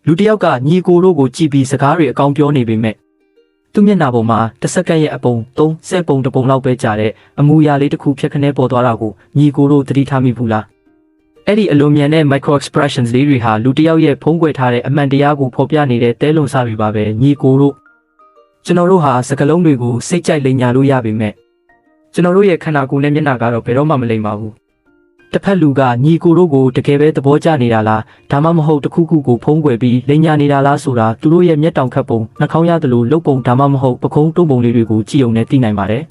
လူတယောက်ကညီကိုတို့ကိုကြည်ပြီးစကားတွေအကောင်းပြောနေပေမဲ့သူမျက်နှာပေါ်မှာတစ်စက္ကန့်ရဲ့အပုံ3စက်ပုံတစ်ပုံလောက်ပဲကြာတဲ့အမူအရာလေးတစ်ခုဖြတ်ခနဲပေါ်သွားတာကိုညီကိုတို့သတိထားမိဘူးလားအဲ့ဒီအလွန်မြန်တဲ့ micro expressions လေးတွေဟာလူတယောက်ရဲ့ဖုံးကွယ်ထားတဲ့အမှန်တရားကိုဖော်ပြနေတဲ့တဲလွန်စားတွေပါပဲညီကိုတို့ကျွန်တော်တို့ဟာစကားလုံးတွေကိုစိတ်ကြိုက်လိမ်ညာလို့ရပေမဲ့ကျွန်တော်တို့ရဲ့ခန္ဓာကိုယ်နဲ့မျက်နှာကတော့ဘယ်တော့မှမလိမ်ပါဘူးတစ်ဖက်လူကညီကိုတို့ကိုတကယ်ပဲသဘောကျနေတာလားဒါမှမဟုတ်တစ်ခုခုကိုဖုံးကွယ်ပြီးလိမ်ညာနေတာလားဆိုတာသူတို့ရဲ့မျက်တောင်ခတ်ပုံနှာခေါင်းရသလိုလုပ်ပုံဒါမှမဟုတ်ပခုံးတုံးပုံလေးတွေကိုကြည့်ုံနဲ့သိနိုင်ပါတယ်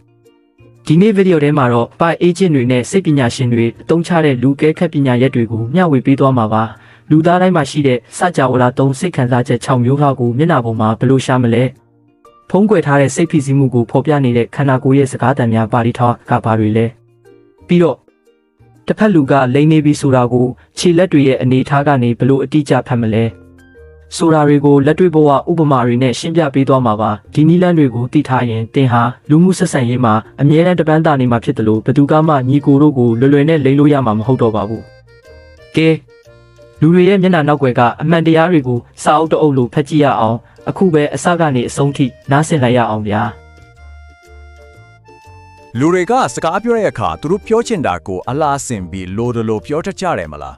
ဒီနေ့ဗီဒီယိုထဲမှာတော့ by agent တွေနဲ့စိတ်ပညာရှင်တွေအသုံးချတဲ့လူကဲခတ်ပညာရက်တွေကိုမျှဝေပေးသွားမှာပါလူသားတိုင်းမှာရှိတဲ့စကြဝဠာ3စိတ်ခံစားချက်6မျိုးလောက်ကိုမျက်နှာပေါ်မှာဘယ်လိုရှာမလဲဖုံးကွယ်ထားတဲ့စိတ်ဖိစီးမှုကိုဖော်ပြနေတဲ့ခန္ဓာကိုယ်ရဲ့စကားသံများပါတီထောက်ကဘာတွေလဲပြီးတော့တစ်ဖက်လူကလိမ့်နေပြီဆိုတာကိုခြေလက်တွေရဲ့အနေထားကနေဘယ်လိုအတိအကျဖတ်မလဲဆိုတာတွေကိုလက်တွေ့ဘဝဥပမာတွေနဲ့ရှင်းပြပေးသွားမှာပါဒီနည်းလမ်းတွေကိုသိထားရင်သင်ဟာလူမှုဆက်ဆံရေးမှာအမြဲတမ်းတပန်းတာနေမှာဖြစ်တယ်လို့ဘယ်သူကမှညီကိုတို့ကိုလွယ်လွယ်နဲ့လိမ့်လို့ရမှာမဟုတ်တော့ပါဘူးကဲလူတွေရဲ့မျက်နှာနောက်ွယ်ကအမှန်တရားတွေကိုစာအုပ်တအုပ်လိုဖတ်ကြည့်ရအောင်အခုပဲအစကနေအဆုံးထိနားဆင်လိုက်ရအောင်ဗျာလူတွေကစကားပြောတဲ့အခါသူတို့ပြောချင်တာကိုအလားဆင်ပြီးလိုလိုပြောတတ်ကြတယ်မလား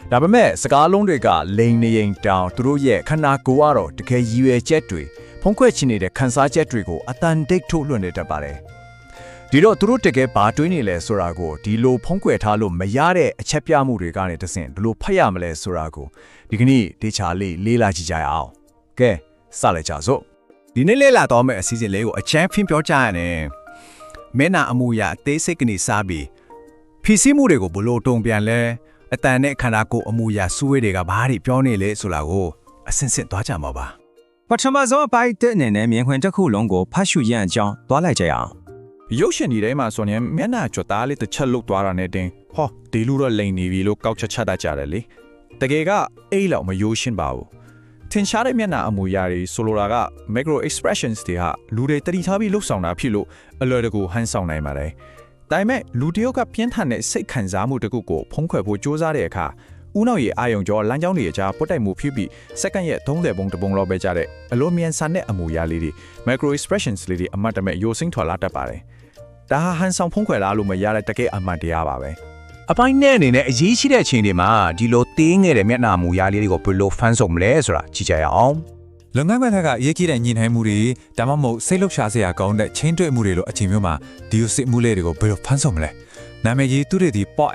ဒါပေမဲ့စကားလုံးတွေကလိန်နေရင်တောင်သူတို့ရဲ့ခန္ဓာကိုယ်ကတော့တကယ်ရည်ရွယ်ချက်တွေဖုံးကွယ်ချင်နေတဲ့ခန်းစားချက်တွေကိုအတန်တိတ်ထုတ်လွှင့်နေတတ်ပါတယ်ဒီတော့သူတို့တကယ်ဘာတွေးနေလဲဆိုတာကိုဒီလိုဖုံးကွယ်ထားလို့မရတဲ့အချက်ပြမှုတွေကနေတဆင့်ဘယ်လိုဖတ်ရမလဲဆိုတာကိုဒီကနေ့ဒေချာလေးလေးလာကြည့်ကြရအောင်ကဲစလိုက်ကြစို့ဒီနေ့လေးလာတော့မယ့်အစီအစဉ်လေးကိုအချမ်းဖင်းပြောကြရတယ်မဲနာအမှုရအသေးစိတ်ကနေစားပြီးဖြည့်ဆည်းမှုတွေကိုဘလို့တုံပြန်လဲအတန်နဲ့ခန္ဓာကိုယ်အမှုရစူးဝေးတွေကဘာတွေပြောနေလဲဆိုတာကိုအစင်စစ်သွားကြမှာပါပထမဆုံးအပိုင်းတဲ့အနေနဲ့မြင်ခွင့်တစ်ခုလုံးကိုဖတ်ရှုရန်အကြောင်းသွားလိုက်ကြရအောင်ရုပ်ရှင်ဒီထဲမှာဆိုရင်မျက်နှာကြွသားလေးတစ်ချက်လုတ်သွားတာနဲ့တင်ဟောဒီလူတော့လိန်နေပြီလို့ကောက်ချက်ချတတ်ကြတယ်လေတကယ်ကအိတ်လောက်မရိုးရှင်းပါဘူးထင်ရှားတဲ့မျက်နှာအမူအရာတွေဆိုလိုတာက macro expressions တွေဟာလူတွေတတိထားပြီးလှုပ်ဆောင်တာဖြစ်လို့အလွယ်တကူဟန်ဆောင်နိုင်ပါတယ်။ဒါပေမဲ့လူတယောက်ကပြင်းထန်တဲ့စိတ်ခံစားမှုတစ်ခုကိုဖုံးကွယ်ဖို့ကြိုးစားတဲ့အခါဦးနောက်ရဲ့အာယုံကြောလမ်းကြောင်းတွေအကြားပုတ်တိုက်မှုဖြစ်ပြီးစက္ကန့်ရဲ့30ပုံတပုံလောက်ပဲကြတဲ့အလိုမြန်ဆန်တဲ့အမူအရာလေးတွေ macro expressions လေးတွေအမှတ်တမဲ့ရိုးစင်းထွာလာတတ်ပါတယ်။ဒါဟာဟန်ဆောင်ဖုံးကွယ်လာလို့မရတဲ့တကယ်အမှန်တရားပါပဲ။အပိုင်းနဲ့အနေနဲ့အရေးကြီးတဲ့အချိန်တွေမှာဒီလိုသေးငယ်တဲ့မျက်နှာမူရာလေးတွေကိုဘယ်လိုဖန်ဆောင်မလဲဆိုတာကြည့်ကြရအောင်လုပ်ငန်းခွင်ကအရေးကြီးတဲ့ညှိနှိုင်းမှုတွေဒါမှမဟုတ်စိတ်လှုပ်ရှားစရာကောင်းတဲ့ချင်းတွေ့မှုတွေလိုအချိန်မျိုးမှာဒီလိုစစ်မှုလေးတွေကိုဘယ်လိုဖန်ဆောင်မလဲနာမည်ကြီးသူတွေဒီ Paul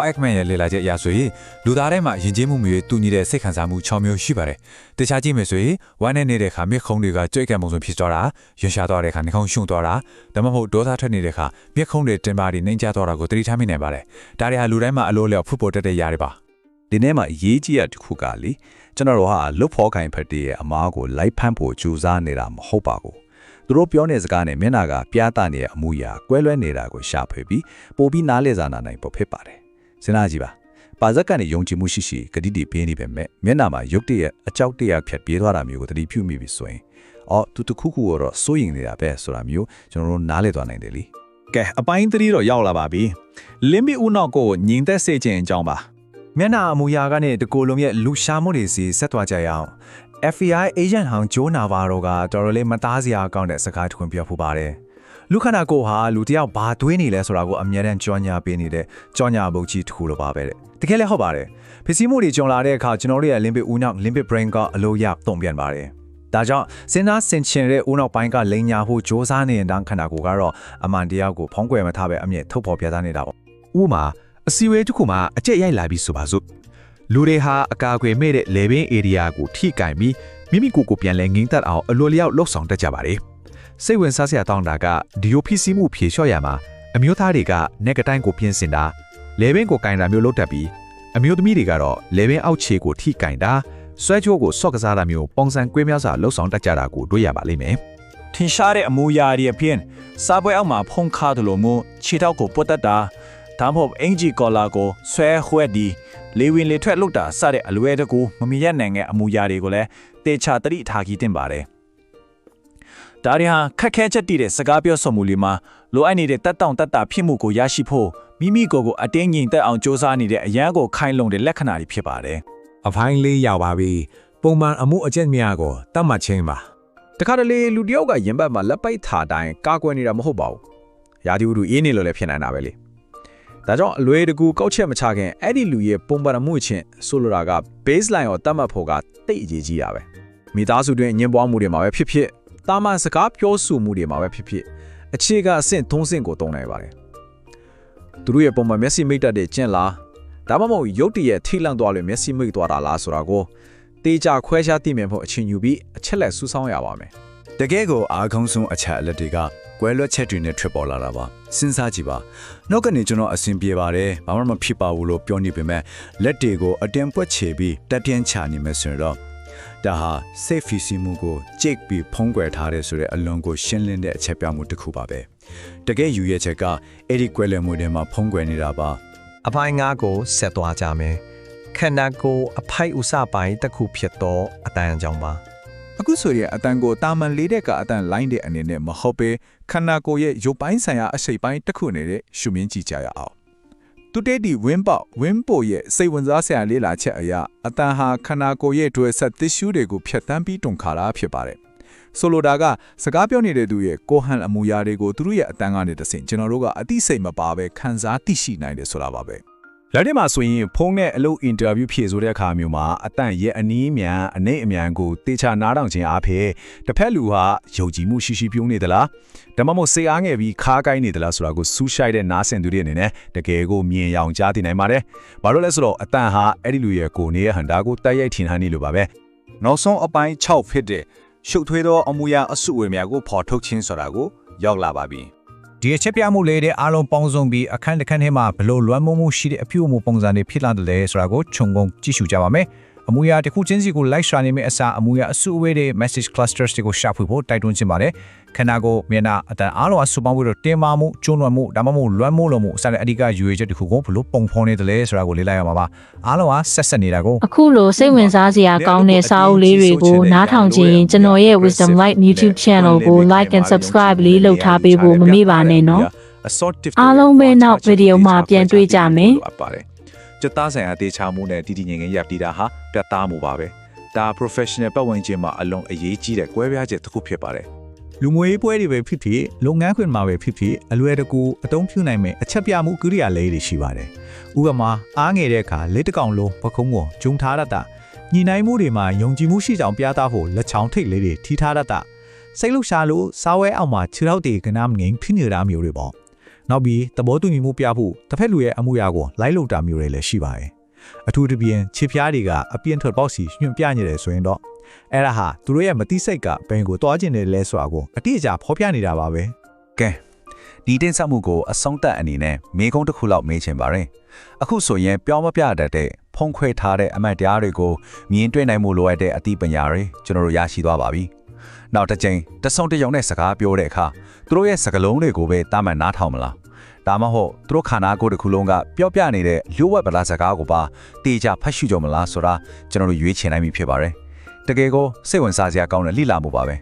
Ekman ရဲ့လေ့လာချက်အရဆိုရင်လူသားတိုင်းမှာယဉ်ကျေးမှုမျိုးတူညီတဲ့စိတ်ခံစားမှု6မျိုးရှိပါတယ်။တခြားကြည့်မယ်ဆိုရင်ဝမ်းနဲ့နေတဲ့အခါမျက်ခုံးတွေကကြွေးကံပုံစံဖြစ်သွားတာ၊ရွှင်ရှားသွားတဲ့အခါနှာခေါင်းရှုံသွားတာဒါမှမဟုတ်ဒေါသထွက်နေတဲ့အခါမျက်ခုံးတွေတင်ပါတွေနှိမ့်ကျသွားတာကိုသတိထားမိနိုင်ပါတယ်။ဒါတွေဟာလူတိုင်းမှာအလိုလျောက်ဖုတ်ပေါ်တတ်တဲ့ຢာတွေပါ။ဒီနေ့မှာအရေးကြီးတဲ့တစ်ခုကလေကျွန်တော်တို့ဟာလုတ်ဖော်ခိုင်ဖက်တည်းရဲ့အမားကိုလိုက်ဖမ်းဖို့ကြိုးစားနေတာမဟုတ်ပါဘူး။သူတို့ပြောတဲ့စကားနဲ့မျက်နှာကပြားတနေတဲ့အမှုရာကွဲလွဲနေတာကိုရှာဖွေပြီးပို့ပြီးနားလဲစားနိုင်ဖို့ဖြစ်ပါတယ်။စဉ်းစားကြည့်ပါ။ပါဇက်ကနေယုံကြည်မှုရှိရှိဂတိတီပေးနေပေမဲ့မျက်နှာမှာရုပ်တရက်အကြောက်တရဖြတ်ပြေးသွားတာမျိုးကိုသတိပြုမိပြီဆိုရင်သူတခုခုတော့စိုးရင်နေတာပဲဆိုတာမျိုးကျွန်တော်တို့နားလဲသွားနိုင်တယ်လေ။ကဲအပိုင်း3တော့ရောက်လာပါပြီ။လင်းမီဦးနောက်ကိုညင်သက်စေခြင်းအကြောင်းပါ။မျက်နှာအမူအရာကနေတကိုယ်လုံးရဲ့လူရှားမှုတွေစီဆက်သွားကြရအောင်FBI agent ဟောင်းဂျိုးနာဗာရိုကတော်တော်လေးမသားစရာကောင်းတဲ့စကားတစ်ခုပြောဖူးပါတယ်။လူခန္ဓာကိုယ်ဟာလူတယောက်ဘာတွေးနေလဲဆိုတာကိုအမြဲတမ်းကြောညာပေးနေတဲ့ကြောညာပုတ်ကြီးတစ်ခုလိုပါပဲတဲ့။တကယ်လည်းဟုတ်ပါတယ်။ဖြစ်စီမှုတွေကြုံလာတဲ့အခါကျွန်တော်တို့ရဲ့ limbic ဦးနောက် limbic brain ကအလိုရတုံ့ပြန်ပါတယ်။ဒါကြောင့်စဉ်းစားဆင်ခြင်တဲ့ဦးနောက်ပိုင်းကလိန်ညာဖို့ကြိုးစားနေတဲ့ခန္ဓာကိုယ်ကတော့အမှန်တရားကိုဖုံးကွယ်မထားပဲအမြဲထုတ်ဖော်ပြသနေတာပေါ့။ဥပမာအစီအဝေးတစ်ခုမှာအကျက်ရိုက်လာပြီးဆိုပါစို့လူတွေဟာအကာအကွယ်မဲ့တဲ့လေဘင်း area ကိုထိကင်ပြီးမိမိကိုယ်ကိုပြန်လဲငင်းသက်အောင်အလိုလျောက်လှုပ်ဆောင်တတ်ကြပါတယ်။စိတ်ဝင်စားစရာတောင်းတာကဒီလိုဖြစ်စီမှုဖြေလျှော့ရမှာအမျိုးသားတွေကနက်ကတိုင်းကိုပြင်းစင်တာလေဘင်းကိုကင်တာမျိုးလုပ်တတ်ပြီးအမျိုးသမီးတွေကတော့လေဘင်းအောက်ခြေကိုထိကင်တာဆွဲကြိုးကိုဆော့ကစားတာမျိုးပုံစံကွဲများစွာလှုပ်ဆောင်တတ်ကြတာကိုတွေ့ရပါလိမ့်မယ်။ထင်ရှားတဲ့အမူအရာတွေအပြင်စားပွဲအောက်မှာဖုံးခါတယ်လို့မျိုးခြေထောက်ကိုပုတ်တတ်တာဒါမှမဟုတ်အင်ဂျီကော်လာကိုဆွဲခွဲဒီလေဝင်လေထွက်လုပ်တာစတဲ့အလွယ်တကူမမြင်ရနိုင်တဲ့အမူအရာတွေကိုလည်းတေချာတတိထားကြည့်တင်ပါတယ်။ဒါတွေဟာခက်ခဲချက်တည်တဲ့စကားပြောဆိုမှုလေးမှာလိုအပ်နေတဲ့တက်တောင့်တက်တာဖြစ်မှုကိုရရှိဖို့မိမိကိုယ်ကိုအတင်းငြိမ်သက်အောင်စ조사နေတဲ့အရန်ကိုခိုင်းလုံတဲ့လက္ခဏာတွေဖြစ်ပါတယ်။အပိုင်းလေးရောက်ပါပြီ။ ပုံမှန်အမှုအကျင့်များကိုတတ်မှတ်ခြင်းပါ တခါတလေလူတယောက်ကရင်ဘတ်မှာလက်ပိုက်ထားတိုင်းကာကွယ်နေတာမဟုတ်ပါဘူးရာသီဥတုအေးနေလို့လည်းဖြစ်နိုင်တာပဲလေဒါကြောင့်အလွယ်တကူကောက်ချက်မချခင်အဲ့ဒီလူရဲ့ပုံမှန်မှုချင်းဆိုလိုတာက baseline ကိုတတ်မှတ်ဖို့ကတိတ်အရေးကြီးတာပဲမိသားစုတွင်ညှဉ်းပွားမှုတွေမှာပဲဖြစ်ဖြစ်တာမန်စကားပြောဆိုမှုတွေမှာပဲဖြစ်ဖြစ်အခြေကအဆင့်ထုံးစင့်ကိုတုံးနိုင်ပါတယ်သူတို့ရဲ့ပုံမှန်မျက်စိမိတ်တတ်တဲ့ကျင့်လားဒါမှမဟုတ်ရုပ်တရက်ထိလန့်သွားလို့မျက်စိမိတ်သွားတာလားဆိုတာကိုတေချာခွဲခြားသိမြင်ဖို့အချိန်ယူပြီးအချက်လက်စူးစောင်းရပါမယ်တကယ်ကိုအားကောင်းဆုံးအချက်အလက်တွေကကွဲလွတ်ချက်တွေနဲ့ထွက်ပေါ်လာတာပါစဉ်းစားကြည့်ပါနောက်ကနေကျွန်တော်အဆင်ပြေပါတယ်ဘာမှမဖြစ်ပါဘူးလို့ပြောနေပေမဲ့လက်တွေကိုအတင်ပွက်ချေပြီးတက်ပြင်းချနေမယ်ဆိုတော့ဒါဟာ safe စီမှုကိုကြိတ်ပြီးဖုံးကွယ်ထားတဲ့ဆိုတဲ့အလွန်ကိုရှင်းလင်းတဲ့အချက်ပြမှုတစ်ခုပါပဲတကယ်ယူရချက်ကအဲ့ဒီကွဲလွယ်မှုတွေမှာဖုံးကွယ်နေတာပါ အပိုင်းငါးကိုဆက်သွားကြမယ်ခန္ဓာကိုယ်အဖိုက်ဥစပိုင်းတစ်ခုဖြစ်တော့အတန်ကြောင့်ပါ အခုဆိုရင်အတန်ကိုတာမန်လေးတဲ့ကအတန်လိုင်းတဲ့အနေနဲ့မဟုတ်ပဲခန္ဓာကိုယ်ရဲ့ရုပ်ပိုင်းဆိုင်ရာအစိတ်ပိုင်းတစ်ခုနေတဲ့ရှုမြင်ကြည့်ကြရအောင်သူတဲဒီဝင်းပိုရဲ့စိတ်ဝင်စားစရာလေးလာချက်အရာအတန်ဟာခန္ဓာကိုယ်ရဲ့ဒွယ်ဆက်သစ်ရှူးတွေကိုဖျက်ဆီးပြီးတုန်ခါတာဖြစ်ပါတယ်ဆိုလိုတာကစကားပြောနေတဲ့သူရဲ့ကိုဟန်အမူအရာတွေကိုသူတို့ရဲ့အတန်ကနေတဆင့်ကျွန်တော်တို့ကအသိစိတ်မပါပဲခံစားသိရှိနိုင်တယ်ဆိုတာပါပဲ လက်ထဲမှာဆိုရင်ဖုန်းနဲ့အလုပ်အင်တာဗျူးဖြေဆိုတဲ့အခါမျိုးမှာအတန့်ရဲ့အနည်းမြန်အနေအမြန်ကိုတေချာနားထောင်ခြင်းအဖြစ်တစ်ဖက်လူဟာယုံကြည်မှုရှိရှိပြုံးနေသလားဒါမှမဟုတ်စိတ်အားငယ်ပြီးခါးကိုင်းနေသလားဆိုတာကိုစူးရှိုက်တဲ့နားဆင်သူတွေအနေနဲ့တကယ်ကိုမြင်ရောင်ကြားသိနိုင်ပါတယ်။ဘာလို့လဲဆိုတော့အတန့်ဟာအဲ့ဒီလူရဲ့ကိုယ်နေရဲ့ဟန်တာကိုတိုက်ရိုက်ထင်ဟန်နေလို့ပါပဲ။နောက်ဆုံးအပိုင်း6ဖြစ်တဲ့ရှုပ်ထွေးသောအမူအရာအစုအဝေးများကိုဖော်ထုတ်ခြင်းဆိုတာကိုရောက်လာပါပြီ။ ဒီအချက်ပြမှုလေးတဲ့အားလုံးပေါင်းစုံပြီးအခန်းတစ်ခန်းထဲမှာဘလို့လွမ်းမိုးမှုရှိတဲ့အပြုအမူပုံစံတွေဖြစ်လာတယ်လဲဆိုတာကိုခြုံငုံကြည့်ရှုကြပါမယ်။အမူအရာတစ်ခုချင်းစီကိုလိုက်ရှာနေမယ့်အစားအမူအရာအစုအဝေးတွေ message clusters တွေကိုရှာဖွေဖို့တိုက်တွန်းခြင်းပါတယ်။ခန္ဓာကိုယ်မျက်နှာအတန်အားလုံးအစုပေါင်းပြီးတော့တင်မာမှုကျွန်းလွန်မှုဒါမှမဟုတ်လွမ်းမိုးလို့မှုအစတဲ့အဓိကယူရချက်တစ်ခုကိုဘလို့ပုံဖော်နေတယ်လဲဆိုတာကိုလေ့လာရမှာပါ။အားလုံးကဆက်ဆက်နေတာကို အခုလိုစိတ်ဝင်စားစရာကောင်းတဲ့စာအုပ်လေးတွေကိုနားထောင်ကြည့်ရင်ကျွန်တော်ရဲ့ Wisdom Light YouTube channel ကို like and subscribe လေးလုပ်ထားပေးဖို့မမေ့ပါနဲ့နော်။အားလုံးပဲနောက်ဗီဒီယိုမှာပြန်တွေ့ကြမယ်။ ကျသားဆိုင်ရာတေချာမှုနဲ့တည်တည်ငြိမ်ငြိမ်ရပ်တည်တာဟာပြတ်သားမှုပါပဲဒါ professional ပတ်ဝန်းကျင်မှာအလုံးအရေးကြီးတဲ့ကွဲပြားချက်တစ်ခုဖြစ်ပါတယ် လူငွေပွဲတွေပဲဖြစ်ဖြစ်လုပ်ငန်းခွင်မှာပဲဖြစ်ဖြစ်အလွယ်တကူအသုံးပြုနိုင်မယ့်အချက်ပြမှုကိရိယာလေးတွေရှိပါတယ်။ဥပမာအားငယ်တဲ့အခါလက်တကောင်လုံးပခုံးကိုဂျုံထားရတာညီနိုင်မှုတွေမှာယုံကြည်မှုရှိကြောင်ပြသဖို့လက်ချောင်းထိတ်လေးတွေထိထားရတာစိတ်လှရှာလို့စားဝဲအောင်မှာခြေထောက်တွေကနားမငိမ်ဖြစ်နေတာမျိုးတွေပေါ့။နောက်ပြီးသဘောတူညီမှုပြဖို့တစ်ဖက်လူရဲ့အမှုရာကိုလိုက်လုပ်တာမျိုးတွေလည်းရှိပါတယ်။အထူးသဖြင့်ခြေဖျားတွေကအပြင်းထွက်ပေါက်စီညွှန်ပြနေတယ်ဆိုရင်တော့အဲ့ဒါဟာသူတို့ရဲ့မတိစိတ်ကဘယ်ကိုတွားကျင်တယ်လဲဆိုတာကိုအတိအကျဖော်ပြနေတာပါပဲ။ ကဲဒီတင်ဆက်မှုကိုအဆုံးသတ်အနေနဲ့မေးခွန်းတစ်ခုလောက်မေးချင်ပါတယ်အခုဆိုရင်ပြောင်းမပြတတ်တဲ့ဖုံးခွဲထားတဲ့အမှတ်တရားတွေကိုမြင်တွေ့နိုင်မှုလိုအပ်တဲ့အသိပညာတွေကျွန်တော်တို့ရရှိသွားပါပြီနောက်တစ်ချိန်တဆုံတယုံနဲ့စကားပြောတဲ့အခါသူတို့ရဲ့စကားလုံးတွေကိုပဲတာမှန်နားထောင်မလားဒါမှမဟုတ်သူတို့ခန္ဓာကိုယ်တစ်ခုလုံးကပြောပြနေတဲ့လျှို့ဝှက်ပလာစကားကိုပါတေချာဖတ်ရှုကြမလားဆိုတာကျွန်တော်တို့ရွေးချယ်နိုင်ပြီဖြစ်ပါတယ်တကယ်ကိုစိတ်ဝင်စားစရာကောင်းတဲ့လိလာမှုပါပဲ